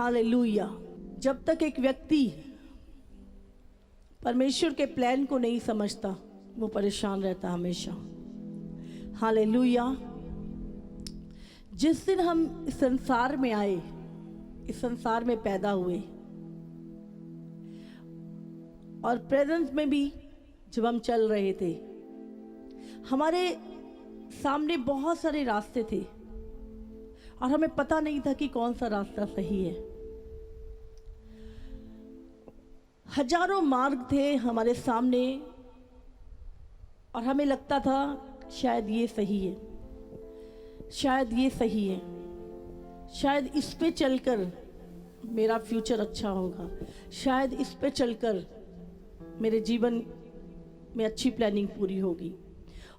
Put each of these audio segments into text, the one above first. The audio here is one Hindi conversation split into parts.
हालेलुया। जब तक एक व्यक्ति परमेश्वर के प्लान को नहीं समझता वो परेशान रहता हमेशा। हालेलुया। जिस दिन हम इस संसार में आए, इस संसार में पैदा हुए और प्रेजेंस में भी जब हम चल रहे थे, हमारे सामने बहुत सारे रास्ते थे और हमें पता नहीं था कि कौन सा रास्ता सही है। हजारों मार्ग थे हमारे सामने और हमें लगता था शायद ये सही है, शायद ये सही है, शायद इस पे चलकर मेरा फ्यूचर अच्छा होगा, शायद इस पे चलकर मेरे जीवन में अच्छी प्लानिंग पूरी होगी।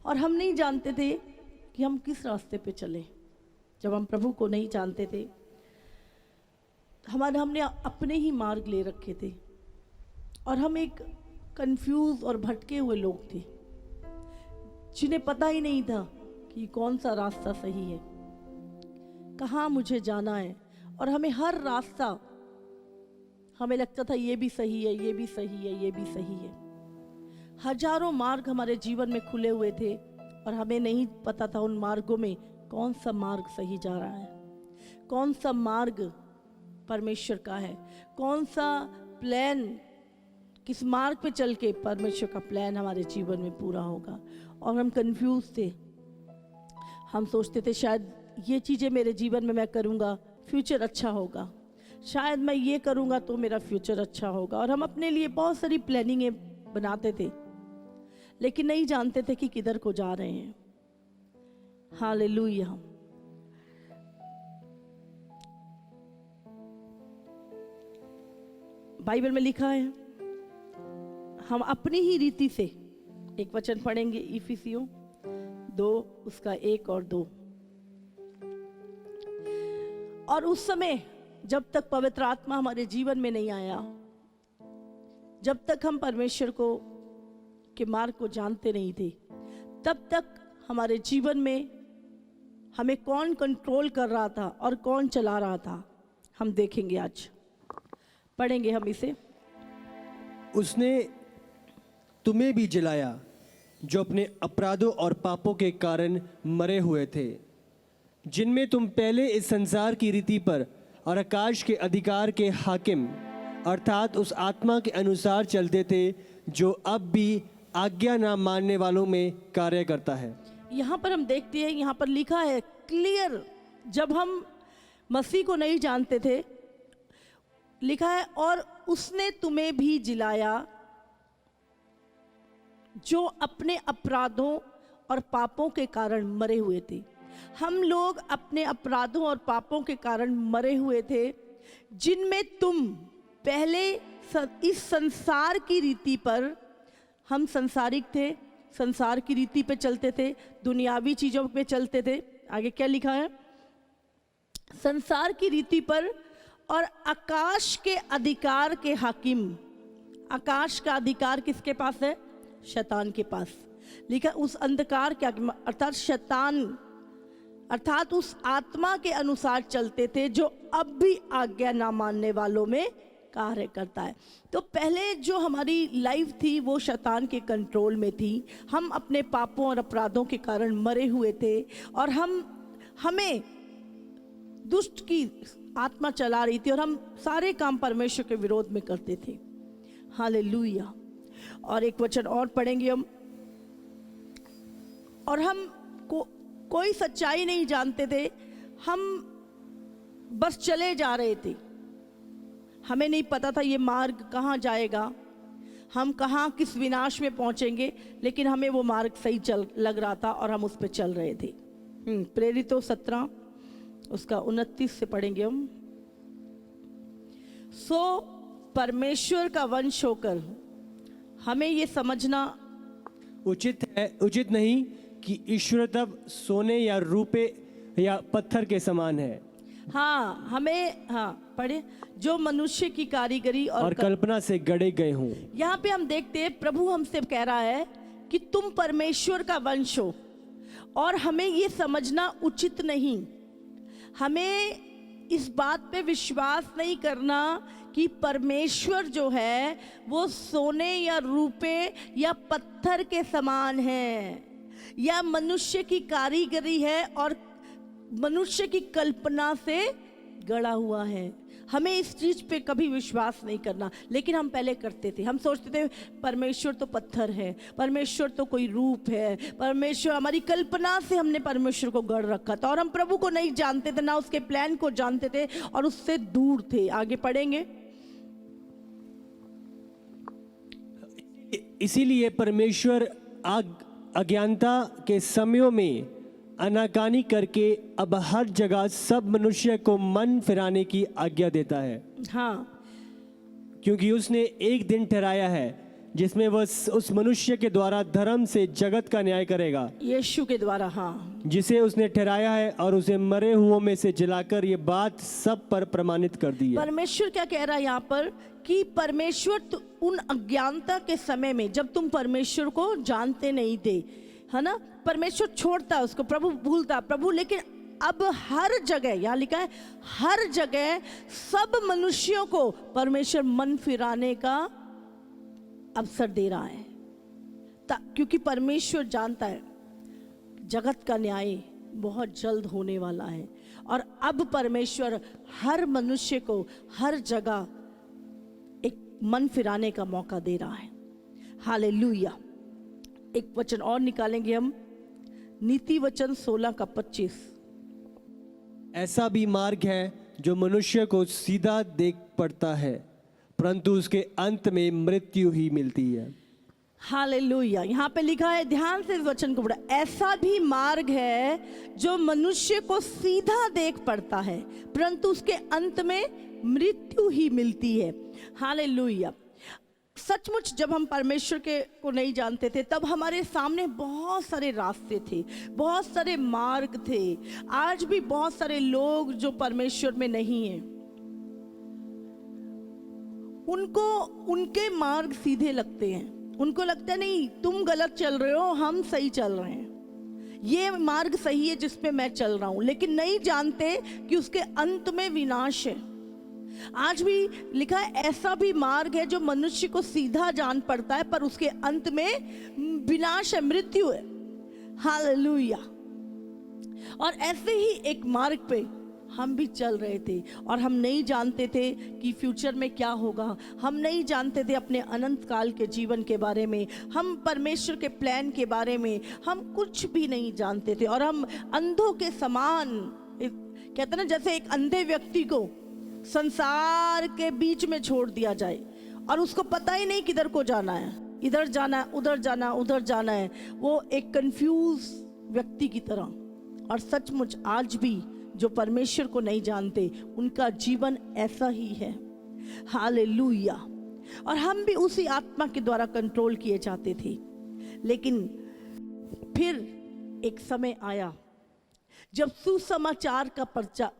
और हम नहीं जानते थे कि हम किस रास्ते पे चले। जब हम प्रभु को नहीं जानते थे, हमने अपने ही मार्ग ले रखे थे और हम एक कंफ्यूज और भटके हुए लोग थे जिन्हें पता ही नहीं था कि कौन सा रास्ता सही है, कहाँ मुझे जाना है। और हमें हर रास्ता, हमें लगता था ये भी सही है, ये भी सही है, ये भी सही है। हजारों मार्ग हमारे जीवन में खुले हुए थे और हमें नहीं पता था उन मार्गों में कौन सा मार्ग सही जा रहा है, कौन सा मार्ग परमेश्वर का है, कौन सा प्लान, किस मार्ग पे चल के परमेश्वर का प्लान हमारे जीवन में पूरा होगा। और हम कंफ्यूज थे। हम सोचते थे शायद ये चीज़ें मेरे जीवन में मैं करूँगा फ्यूचर अच्छा होगा, शायद मैं ये करूँगा तो मेरा फ्यूचर अच्छा होगा। और हम अपने लिए बहुत सारी प्लानिंगें बनाते थे, लेकिन नहीं जानते थे कि किधर को जा रहे हैं। हालेलुया। बाइबल में लिखा है, हम अपनी ही रीति से, एक वचन पढ़ेंगे इफिसियों 2 उसका 1 और 2। और उस समय जब तक पवित्र आत्मा हमारे जीवन में नहीं आया, जब तक हम परमेश्वर को के मार्ग को जानते नहीं थे, तब तक हमारे जीवन में हमें कौन कंट्रोल कर रहा था और कौन चला रहा था, हम देखेंगे। आज पढ़ेंगे हम इसे। उसने तुम्हें भी जिलाया जो अपने अपराधों और पापों के कारण मरे हुए थे, जिनमें तुम पहले इस संसार की रीति पर और आकाश के अधिकार के हाकिम अर्थात उस आत्मा के अनुसार चलते थे जो अब भी आज्ञा ना मानने वालों में कार्य करता है। यहाँ पर हम देखते हैं, यहाँ पर लिखा है क्लियर, जब हम मसीह को नहीं जानते थे, लिखा है और उसने तुम्हें भी जिलाया जो अपने अपराधों और पापों के कारण मरे हुए थे। हम लोग अपने अपराधों और पापों के कारण मरे हुए थे, जिनमें तुम पहले इस संसार की रीति पर, हम संसारिक थे, संसार की रीति पे चलते थे, दुनियावी चीज़ों पे चलते थे। आगे क्या लिखा है? संसार की रीति पर और आकाश के अधिकार के हाकिम। आकाश का अधिकार किसके पास है? शैतान के पास। लिखा उस अंधकार के अर्थात शैतान, अर्थात उस आत्मा के अनुसार चलते थे जो अब भी आज्ञा ना मानने वालों में कार्य करता है। तो पहले जो हमारी लाइफ थी वो शैतान के कंट्रोल में थी। हम अपने पापों और अपराधों के कारण मरे हुए थे और हमें दुष्ट की आत्मा चला रही थी और हम सारे काम परमेश्वर के विरोध में करते थे। हालेलुया। और एक वचन और पढ़ेंगे हम। और हम कोई सच्चाई नहीं जानते थे, हम बस चले जा रहे थे। हमें नहीं पता था ये मार्ग कहाँ जाएगा, हम कहाँ किस विनाश में पहुंचेंगे, लेकिन हमें वो मार्ग सही लग रहा था और हम उस पर चल रहे थे। प्रेरितों 17 उसका 29 से पढ़ेंगे हम। सो परमेश्वर का वंश होकर हमें ये समझना उचित नहीं कि ईश्वर तब सोने या रूपे या पत्थर के समान है। हाँ, हमें पढ़े जो मनुष्य की कारीगरी और कल्पना से गढ़े गए हों। यहाँ पे हम देखते हैं प्रभु हमसे कह रहा है कि तुम परमेश्वर का वंश हो और हमें ये समझना उचित नहीं। हमें इस बात पे विश्वास नहीं करना कि परमेश्वर जो है वो सोने या रूपे या पत्थर के समान है, या मनुष्य की कारीगरी है और मनुष्य की कल्पना से गढ़ा हुआ है। हमें इस चीज पे कभी विश्वास नहीं करना, लेकिन हम पहले करते थे। हम सोचते थे परमेश्वर तो पत्थर है, परमेश्वर तो कोई रूप है, परमेश्वर, हमारी कल्पना से हमने परमेश्वर को गढ़ रखा था और हम प्रभु को नहीं जानते थे, ना उसके प्लान को जानते थे और उससे दूर थे। आगे पढ़ेंगे। इसीलिए परमेश्वर अज्ञानता के समयों में आनाकानी करके अब हर जगह सब मनुष्य को मन फिराने की आज्ञा देता है। हाँ, क्योंकि उसने एक दिन ठहराया है जिसमें वह उस मनुष्य के द्वारा धर्म से जगत का न्याय करेगा, यीशु के द्वारा। हाँ, जिसे उसने ठहराया है और उसे मरे हुओं में से जलाकर ये बात सब पर प्रमाणित कर दी है। परमेश्वर क्या कह रहा है यहाँ पर कि परमेश्वर उन अज्ञानता के समय में, जब तुम परमेश्वर को जानते नहीं थे, है ना, परमेश्वर छोड़ता उसको, प्रभु भूलता प्रभु, लेकिन अब हर जगह, यहाँ लिखा है हर जगह सब मनुष्यों को परमेश्वर मन फिराने का अवसर दे रहा है, क्योंकि परमेश्वर जानता है जगत का न्याय बहुत जल्द होने वाला है और अब परमेश्वर हर मनुष्य को हर जगह एक मन फिराने का मौका दे रहा है। हालेलुया। एक वचन और निकालेंगे हम, नीति वचन 16 का 25। ऐसा भी मार्ग है जो मनुष्य को सीधा देख पड़ता है, परंतु उसके अंत में मृत्यु ही मिलती है। हालेलुया। यहाँ पे लिखा है, ध्यान से इस वचन को पढ़ा, ऐसा भी मार्ग है जो मनुष्य को सीधा देख पड़ता है, परंतु उसके अंत में मृत्यु ही मिलती है। हालेलुया। सचमुच जब हम परमेश्वर को नहीं जानते थे तब हमारे सामने बहुत सारे रास्ते थे, बहुत सारे मार्ग थे। आज भी बहुत सारे लोग जो परमेश्वर में नहीं हैं, उनको उनके मार्ग सीधे लगते हैं। उनको लगता है नहीं तुम गलत चल रहे हो, हम सही चल रहे हैं, ये मार्ग सही है जिस पे मैं चल रहा हूं, लेकिन नहीं जानते कि उसके अंत में विनाश है। आज भी लिखा है ऐसा भी मार्ग है जो मनुष्य को सीधा जान पड़ता है पर उसके अंत में विनाश है, मृत्यु है। हालेलुया। और ऐसे ही एक मार्ग पे हम भी चल रहे थे और हम नहीं जानते थे कि फ्यूचर में क्या होगा, हम नहीं जानते थे अपने अनंत काल के जीवन के बारे में, हम परमेश्वर के प्लान के बारे में हम कुछ भी नहीं जानते थे और हम अंधों के समान, कहते ना जैसे एक अंधे व्यक्ति को संसार के बीच में छोड़ दिया जाए और उसको पता ही नहीं किधर को जाना है, इधर जाना है, उधर जाना, उधर जाना है, वो एक कंफ्यूज व्यक्ति की तरह। और सचमुच आज भी जो परमेश्वर को नहीं जानते उनका जीवन ऐसा ही है। हालेलुया। और हम भी उसी आत्मा के द्वारा कंट्रोल किए जाते थे, लेकिन फिर एक समय आया जब सुसमाचार का पर्चा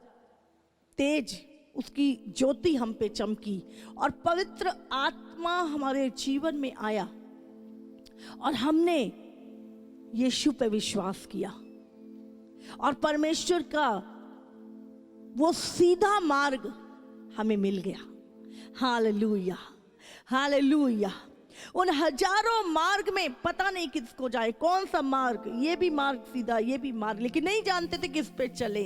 तेज, उसकी ज्योति हम पे चमकी और पवित्र आत्मा हमारे जीवन में आया और हमने यीशु पे विश्वास किया और परमेश्वर का वो सीधा मार्ग हमें मिल गया। Hallelujah, hallelujah. उन हजारों मार्ग में पता नहीं किसको जाए, कौन सा मार्ग, ये भी मार्ग सीधा, ये भी मार्ग, लेकिन नहीं जानते थे किस पे चले,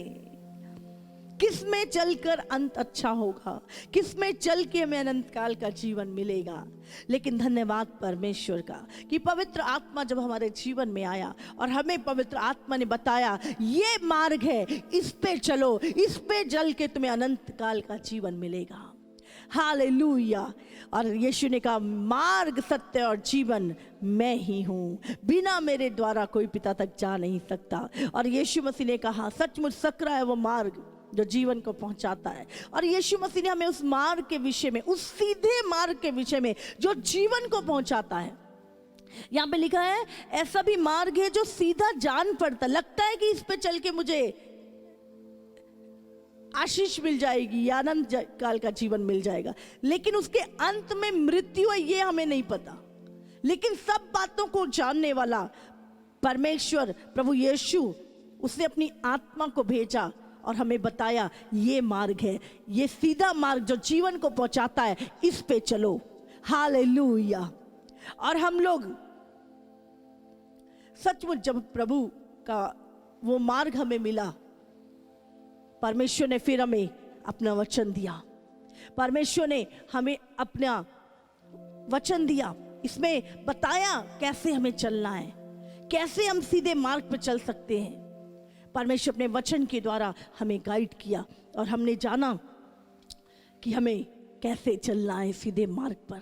किस में चलकर अंत अच्छा होगा, किस में चल के हमें अनंत काल का जीवन मिलेगा। लेकिन धन्यवाद परमेश्वर का कि पवित्र आत्मा जब हमारे जीवन में आया और हमें पवित्र आत्मा ने बताया ये मार्ग है, इस पे चलो, इस पे चल के तुम्हें अनंत काल का जीवन मिलेगा। हालेलुया। और यीशु ने कहा मार्ग, सत्य और जीवन मैं ही हूँ, बिना मेरे द्वारा कोई पिता तक जा नहीं सकता। और यीशु मसीह ने कहा सचमुच सकरा है वो मार्ग जो जीवन को पहुंचाता है। और यीशु मसीह ने हमें उस मार्ग के विषय में, उस सीधे मार्ग के विषय में जो जीवन को पहुंचाता है, यहाँ पे लिखा है ऐसा भी मार्ग है जो सीधा जान पड़ता, लगता है कि इस पे चल के मुझे आशीष मिल जाएगी या अनंत काल का जीवन मिल जाएगा, लेकिन उसके अंत में मृत्यु है ये हमें नहीं पता। लेकिन सब बातों को जानने वाला परमेश्वर प्रभु यीशु, उसने अपनी आत्मा को भेजा और हमें बताया ये मार्ग है, ये सीधा मार्ग जो जीवन को पहुंचाता है, इस पे चलो। हालेलुया। और हम लोग सचमुच जब प्रभु का वो मार्ग हमें मिला, परमेश्वर ने फिर हमें अपना वचन दिया, परमेश्वर ने हमें अपना वचन दिया, इसमें बताया कैसे हमें चलना है, कैसे हम सीधे मार्ग पर चल सकते हैं। परमेश्वर अपने वचन के द्वारा हमें गाइड किया और हमने जाना कि हमें कैसे चलना है सीधे मार्ग पर।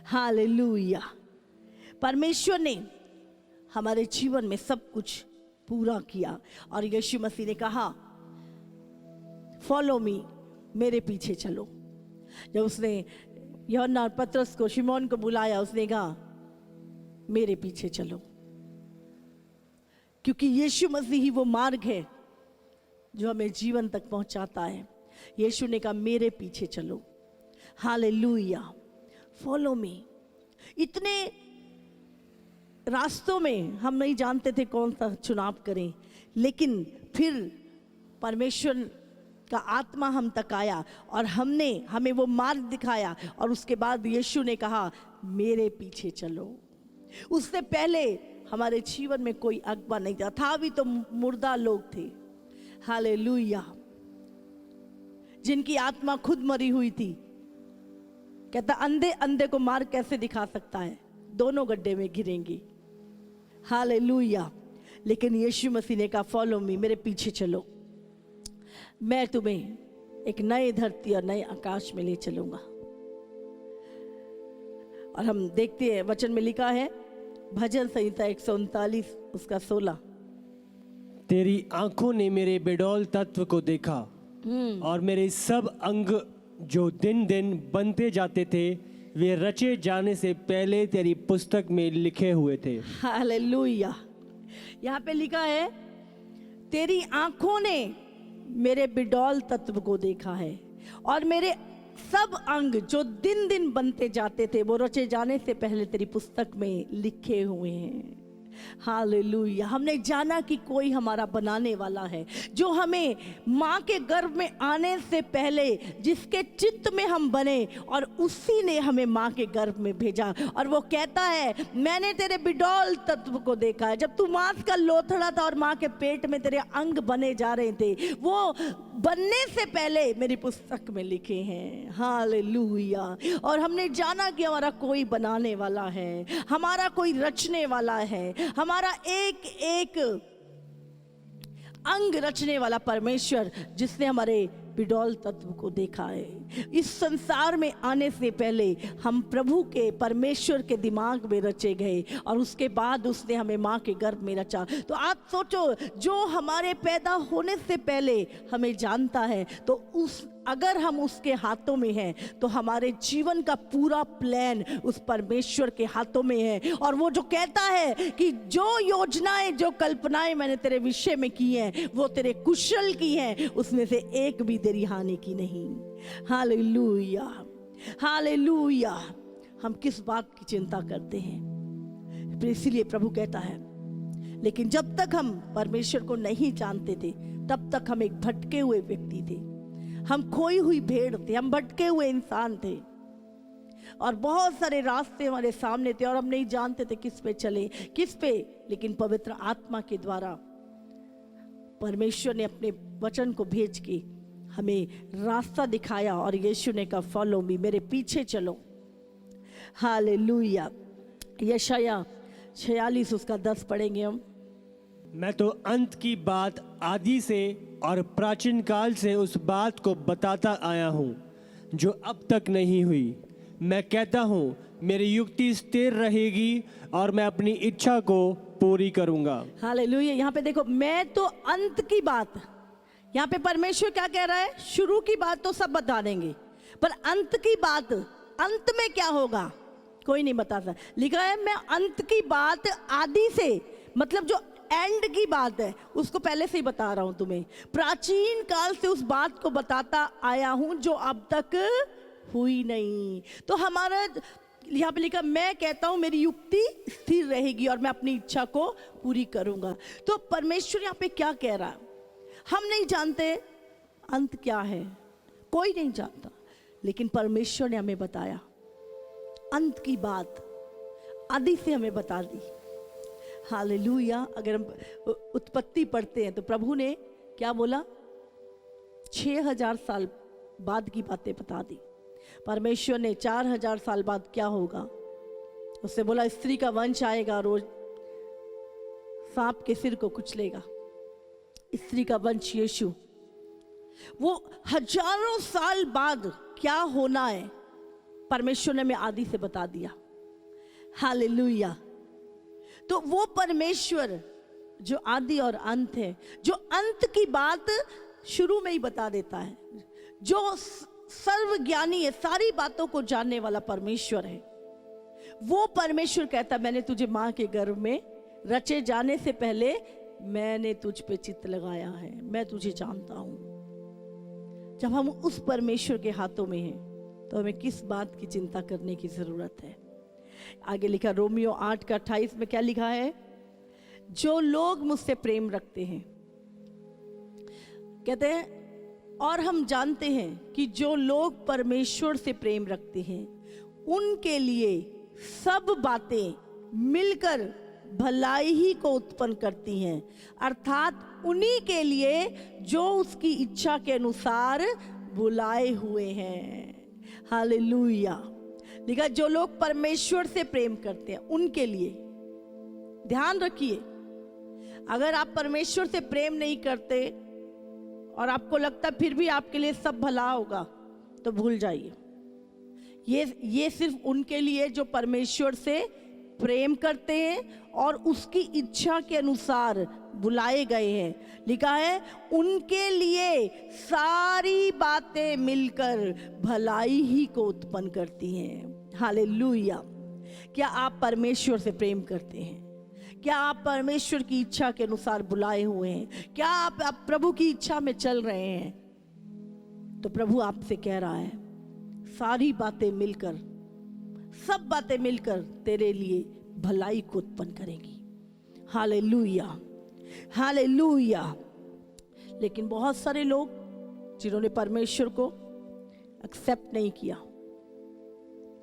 हालेलुया। परमेश्वर ने हमारे जीवन में सब कुछ पूरा किया और यीशु मसीह ने कहा फॉलो मी, मेरे पीछे चलो। जब उसने यूहन्ना और पतरस को, शिमोन को बुलाया, उसने कहा मेरे पीछे चलो, क्योंकि यीशु मसीह ही वो मार्ग है जो हमें जीवन तक पहुंचाता है। यीशु ने कहा मेरे पीछे चलो। हालेलुया। Follow me. इतने रास्तों में हम नहीं जानते थे कौन सा चुनाव करें, लेकिन फिर परमेश्वर का आत्मा हम तक आया और हमें वो मार्ग दिखाया और उसके बाद यीशु ने कहा मेरे पीछे चलो। उससे पहले हमारे जीवन में कोई अगवा नहीं था भी तो मुर्दा लोग थे। हालेलुया। जिनकी आत्मा खुद मरी हुई थी। कहता अंधे अंधे को मार्ग कैसे दिखा सकता है, दोनों गड्ढे में गिरेंगे। हालेलुया। लेकिन यीशु मसीह ने कहा फॉलो मी, मेरे पीछे चलो, मैं तुम्हें एक नए धरती और नए आकाश में ले चलूंगा। और हम देखते हैं वचन में लिखा है, भजन संहिता 139 उसका 16, तेरी आंखों ने मेरे बेडौल तत्व को देखा और मेरे सब अंग जो दिन दिन बनते जाते थे वे रचे जाने से पहले तेरी पुस्तक में लिखे हुए थे। हालेलुया। यहाँ पे लिखा है तेरी आंखों ने मेरे बिडौल तत्व को देखा है और मेरे सब अंग जो दिन दिन बनते जाते थे वो रचे जाने से पहले तेरी पुस्तक में लिखे हुए हैं। हालेलुया। हमने जाना कि कोई हमारा बनाने वाला है, जो हमें माँ के गर्भ में आने से पहले जिसके चित्त में हम बने और उसी ने हमें माँ के गर्भ में भेजा। और वो कहता है मैंने तेरे बिडौल तत्व को देखा है। जब तू मांस का लोथड़ा था और माँ के पेट में तेरे अंग बने जा रहे थे, वो बनने से पहले मेरी पुस्तक में लिखे हैं। हालेलुया। और हमने जाना कि हमारा कोई बनाने वाला है, हमारा कोई रचने वाला है, हमारा एक एक अंग रचने वाला परमेश्वर जिसने हमारे बिडौल तत्व को देखा है। इस संसार में आने से पहले हम प्रभु के, परमेश्वर के दिमाग में रचे गए और उसके बाद उसने हमें माँ के गर्भ में रचा। तो आप सोचो, जो हमारे पैदा होने से पहले हमें जानता है, तो अगर हम उसके हाथों में हैं तो हमारे जीवन का पूरा प्लान उस परमेश्वर के हाथों में है। और वो जो कहता है कि जो योजनाएं, जो कल्पनाएं मैंने तेरे विषय में की हैं वो तेरे कुशल की हैं, उसमें से एक भी तेरी हानि की नहीं। हालेलुया। हालेलुया। हम किस बात की चिंता करते हैं? इसीलिए प्रभु कहता है, लेकिन जब तक हम परमेश्वर को नहीं जानते थे तब तक हम एक भटके हुए व्यक्ति थे, हम खोई हुई भेड़ थे, हम भटके हुए इंसान थे और बहुत सारे रास्ते हमारे सामने थे और हम नहीं जानते थे किस पे चले, किस पे। लेकिन पवित्र आत्मा के द्वारा परमेश्वर ने अपने वचन को भेज के हमें रास्ता दिखाया और यीशु ने कहा फॉलो मी, मेरे पीछे चलो। हालेलुया। यशाया 46 उसका 10 पढ़ेंगे हम। मैं तो अंत की बात आदि से और प्राचीन काल से उस बात को बताता आया हूँ जो अब तक नहीं हुई। मैं कहता हूँ मेरी युक्ति स्थिर रहेगी और मैं अपनी इच्छा को पूरी करूँगा। हालेलुया। यहाँ पे देखो, मैं तो अंत की बात, यहाँ पे परमेश्वर क्या कह रहा है? शुरू की बात तो सब बता देंगे, पर अंत की बात, अंत में क्या होगा कोई नहीं बता सकता। लिखा है मैं अंत की बात आदि से, मतलब जो एंड की बात है उसको पहले से ही बता रहा हूं तुम्हें। प्राचीन काल से उस बात को बताता आया हूं जो अब तक हुई नहीं। तो हमारा यहाँ पे लिखा मैं कहता हूं मेरी युक्ति स्थिर रहेगी और मैं अपनी इच्छा को पूरी करूंगा। तो परमेश्वर यहाँ पे क्या कह रहा है? हम नहीं जानते अंत क्या है, कोई नहीं जानता, लेकिन परमेश्वर ने हमें बताया अंत की बात, आदि से हमें बता दी। हालेलुया। अगर हम उत्पत्ति पढ़ते हैं तो प्रभु ने क्या बोला, 6000 साल बाद की बातें बता दी। परमेश्वर ने 4000 साल बाद क्या होगा, उससे बोला स्त्री का वंश आएगा, रोज सांप के सिर को कुचलेगा। स्त्री का वंश यीशु, वो हजारों साल बाद क्या होना है परमेश्वर ने हमें आदि से बता दिया। हालेलुया। तो वो परमेश्वर जो आदि और अंत है, जो अंत की बात शुरू में ही बता देता है, जो सर्वज्ञानी है, सारी बातों को जानने वाला परमेश्वर है, वो परमेश्वर कहता मैंने तुझे मां के गर्भ में रचे जाने से पहले मैंने तुझ पे चित्त लगाया है, मैं तुझे जानता हूं। जब हम उस परमेश्वर के हाथों में हैं तो हमें किस बात की चिंता करने की जरूरत है। आगे लिखा रोमियो 8:28 में क्या लिखा है, जो लोग मुझसे प्रेम रखते हैं, कहते हैं और हम जानते हैं कि जो लोग परमेश्वर से प्रेम रखते हैं उनके लिए सब बातें मिलकर भलाई ही को उत्पन्न करती हैं, अर्थात उन्हीं के लिए जो उसकी इच्छा के अनुसार बुलाए हुए हैं। हालेलुया। लिखा जो लोग परमेश्वर से प्रेम करते हैं उनके लिए। ध्यान रखिए, अगर आप परमेश्वर से प्रेम नहीं करते और आपको लगता फिर भी आपके लिए सब भला होगा तो भूल जाइए। ये सिर्फ उनके लिए जो परमेश्वर से प्रेम करते हैं और उसकी इच्छा के अनुसार बुलाए गए हैं। लिखा है उनके लिए सारी बातें मिलकर भलाई ही को उत्पन्न करती हैं। हालेलुया। क्या आप परमेश्वर से प्रेम करते हैं? क्या आप परमेश्वर की इच्छा के अनुसार बुलाए हुए हैं? क्या आप प्रभु की इच्छा में चल रहे हैं? तो प्रभु आपसे कह रहा है सारी बातें मिलकर, सब बातें मिलकर तेरे लिए भलाई को उत्पन्न करेंगी। Hallelujah, hallelujah. लेकिन बहुत सारे लोग जिन्होंने परमेश्वर को एक्सेप्ट नहीं किया,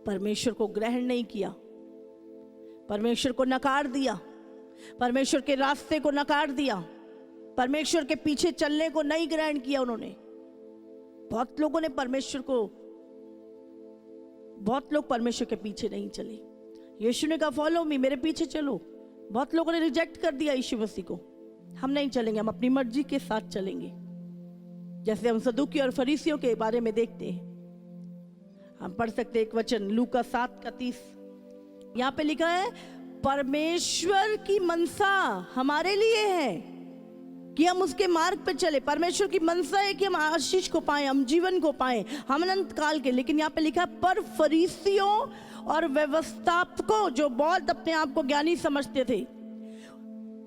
परमेश्वर को ग्रहण नहीं किया, परमेश्वर को नकार दिया, परमेश्वर के रास्ते को नकार दिया, परमेश्वर के पीछे चलने को नहीं ग्रहण किया उन्होंने। बहुत लोगों ने बहुत लोग परमेश्वर के पीछे नहीं चले। यीशु ने कहा फॉलो मी, मेरे पीछे चलो। बहुत लोगों ने रिजेक्ट कर दिया यीशु मसीह को। हम नहीं चलेंगे, हम अपनी मर्जी के साथ चलेंगे। जैसे हम सदूकी और फरीसियों के बारे में देखते हैं, हम पढ़ सकते एक वचन लूका 7:30। यहाँ पे लिखा है परमेश्वर की मनसा हमारे लिए है कि हम उसके मार्ग पे चले। परमेश्वर की मनसा है कि हम आशीष को पाएं, हम जीवन को पाएं, हम अनंत काल के। लेकिन यहाँ पे लिखा है पर फरीसियों और व्यवस्थापकों जो बहुत अपने आप को ज्ञानी समझते थे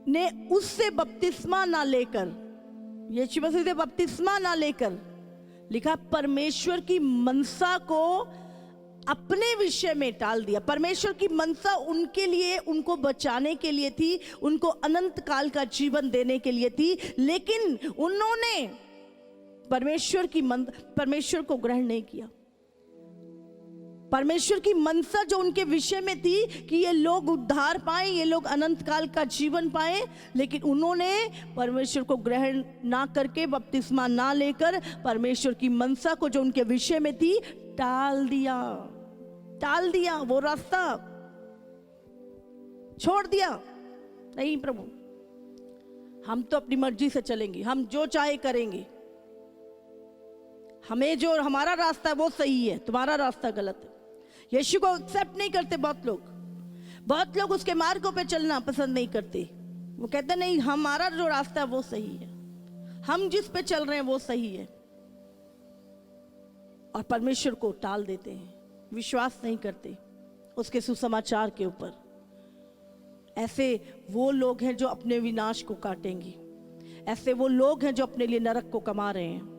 ने उससे बपतिस्मा ना लेकर, यीशु मसीह से बपतिस्मा ना लेकर, लिखा परमेश्वर की मनसा को अपने विषय में टाल दिया। परमेश्वर की मनसा उनके लिए, उनको बचाने के लिए थी, उनको अनंत काल का जीवन देने के लिए थी, लेकिन उन्होंने परमेश्वर को ग्रहण नहीं किया। परमेश्वर की मनसा जो उनके विषय में थी कि ये लोग उद्धार पाएं, ये लोग अनंत काल का जीवन पाएं, लेकिन उन्होंने परमेश्वर को ग्रहण ना करके, बपतिस्मा ना लेकर, परमेश्वर की मनसा को जो उनके विषय में थी टाल दिया, वो रास्ता छोड़ दिया। नहीं प्रभु, हम तो अपनी मर्जी से चलेंगे, हम जो चाहे करेंगे, हमें जो हमारा रास्ता है वो सही है, तुम्हारा रास्ता गलत है। यीशु को एक्सेप्ट नहीं करते बहुत लोग उसके मार्गों पे चलना पसंद नहीं करते। वो कहते नहीं हमारा जो रास्ता है वो सही है, हम जिस पे चल रहे हैं वो सही है, और परमेश्वर को टाल देते हैं, विश्वास नहीं करते उसके सुसमाचार के ऊपर। ऐसे वो लोग हैं जो अपने विनाश को काटेंगे, ऐसे वो लोग हैं जो अपने लिए नरक को कमा रहे हैं।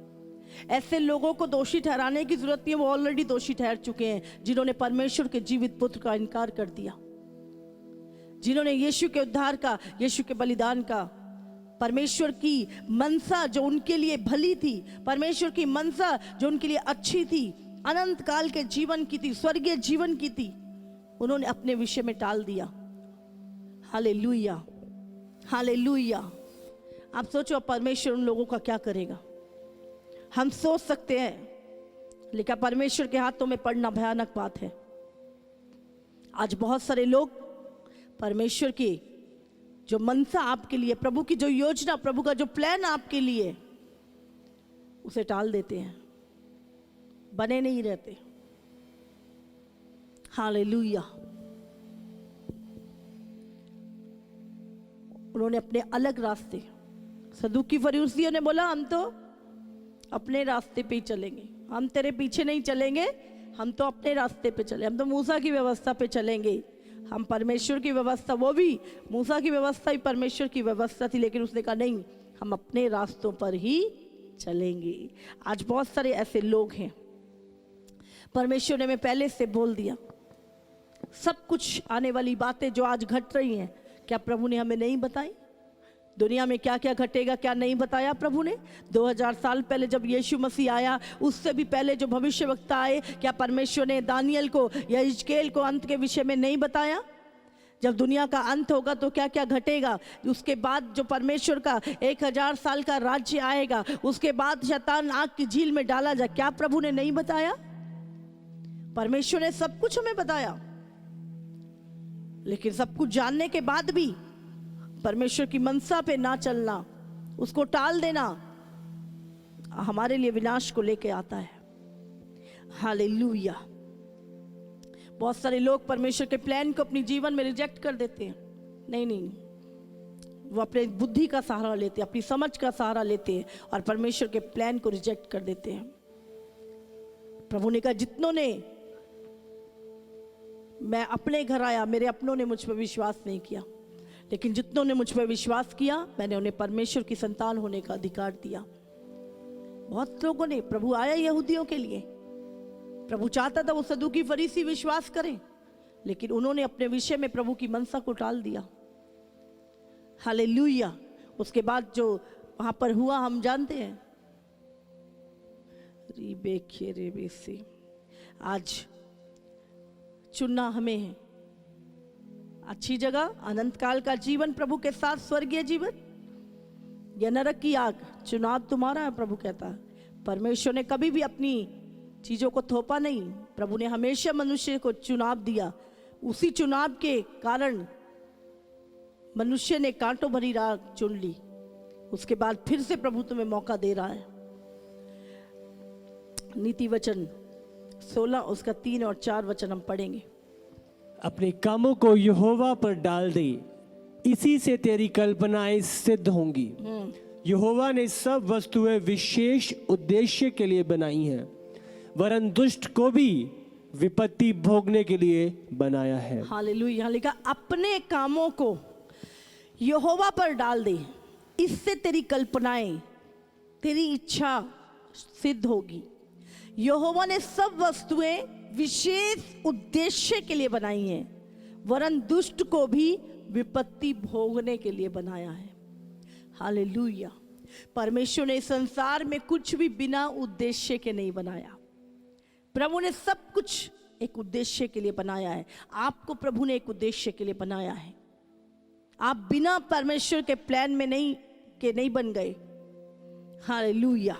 ऐसे लोगों को दोषी ठहराने की जरूरत नहीं है, वो ऑलरेडी दोषी ठहर चुके हैं, जिन्होंने परमेश्वर के जीवित पुत्र का इनकार कर दिया, जिन्होंने यीशु के उद्धार का, यीशु के बलिदान का परमेश्वर की मनसा जो उनके लिए भली थी, परमेश्वर की मनसा जो उनके लिए अच्छी थी, अनंत काल के जीवन की थी, स्वर्गीय जीवन की थी, उन्होंने अपने विषय में टाल दिया। Hallelujah, hallelujah. आप सोचो परमेश्वर उन लोगों का क्या करेगा। हम सोच सकते हैं, लेकिन परमेश्वर के हाथों में पड़ना भयानक बात है। आज बहुत सारे लोग परमेश्वर की जो मनसा आपके लिए, प्रभु की जो योजना, प्रभु का जो प्लान आपके लिए, उसे टाल देते हैं, बने नहीं रहते। हालेलुया। उन्होंने अपने अलग रास्ते, सदूकी फरीसियों ने बोला हम तो अपने रास्ते पे ही चलेंगे, हम तेरे पीछे नहीं चलेंगे, हम तो अपने रास्ते पे चले, हम तो मूसा की व्यवस्था पे चलेंगे। हम परमेश्वर की व्यवस्था, वो भी मूसा की व्यवस्था ही परमेश्वर की व्यवस्था थी, लेकिन उसने कहा नहीं, हम अपने रास्तों पर ही चलेंगे। आज बहुत सारे ऐसे लोग हैं, परमेश्वर ने हमें पहले से बोल दिया सब कुछ आने वाली बातें जो आज घट रही हैं, क्या प्रभु ने हमें नहीं बताई? दुनिया में क्या क्या घटेगा क्या नहीं बताया प्रभु ने? 2000 साल पहले जब यीशु मसीह आया, उससे भी पहले जो भविष्यवक्ता आए, क्या परमेश्वर ने दानियल को या हिजकेल को अंत के विषय में नहीं बताया? जब दुनिया का अंत होगा तो क्या क्या घटेगा, उसके बाद जो परमेश्वर का 1000 साल का राज्य आएगा, उसके बाद शैतान आग की झील में डाला जाए, क्या प्रभु ने नहीं बताया? परमेश्वर ने सब कुछ हमें बताया, लेकिन सब कुछ जानने के बाद भी परमेश्वर की मनसा पे ना चलना, उसको टाल देना, हमारे लिए विनाश को लेके आता है। हालेलुया। बहुत सारे लोग परमेश्वर के प्लान को अपनी जीवन में रिजेक्ट कर देते हैं। नहीं, वो अपने बुद्धि का सहारा लेते हैं, अपनी समझ का सहारा लेते हैं और परमेश्वर के प्लान को रिजेक्ट कर देते हैं। प्रभु ने कहा जितनों ने, मैं अपने घर आया, मेरे अपनों ने मुझ पर विश्वास नहीं किया, लेकिन जितनों ने मुझ पर विश्वास किया, मैंने उन्हें परमेश्वर की संतान होने का अधिकार दिया। बहुत लोगों ने, प्रभु आया यहूदियों के लिए, प्रभु चाहता था वो सदूकी फरीसी विश्वास करें, लेकिन उन्होंने अपने विषय में प्रभु की मनसा को टाल दिया। हालेलुया। उसके बाद जो वहां पर हुआ हम जानते हैं। आज चुनना हमें है, अच्छी जगह, अनंत काल का जीवन प्रभु के साथ, स्वर्गीय जीवन या नरक की आग, चुनाव तुम्हारा है। प्रभु कहता है, परमेश्वर ने कभी भी अपनी चीजों को थोपा नहीं, प्रभु ने हमेशा मनुष्य को चुनाव दिया। उसी चुनाव के कारण मनुष्य ने कांटों भरी राह चुन ली, उसके बाद फिर से प्रभु तुम्हें मौका दे रहा है। नीति वचन 16 उसका 3 और 4 वचन हम पढ़ेंगे। अपने कामों को यहोवा पर डाल दे, इसी से तेरी कल्पनाएं सिद्ध होंगी। यहोवा ने सब वस्तुएं विशेष उद्देश्य के लिए बनाई हैं, वरन दुष्ट को भी विपत्ति भोगने के लिए बनाया है। हालेलुया। यहाँ लिखा अपने कामों को यहोवा पर डाल दे, इससे तेरी कल्पनाएं, तेरी इच्छा सिद्ध होगी। यहोवा ने सब वस्तुएं विशेष उद्देश्य के लिए बनाई हैं, वरन दुष्ट को भी विपत्ति भोगने के लिए बनाया है। हालेलुया। परमेश्वर ने संसार में कुछ भी बिना उद्देश्य के नहीं बनाया। प्रभु ने सब कुछ एक उद्देश्य के लिए बनाया है। आपको प्रभु ने एक उद्देश्य के लिए बनाया है। आप बिना परमेश्वर के प्लान में नहीं बन गए। हालेलुया।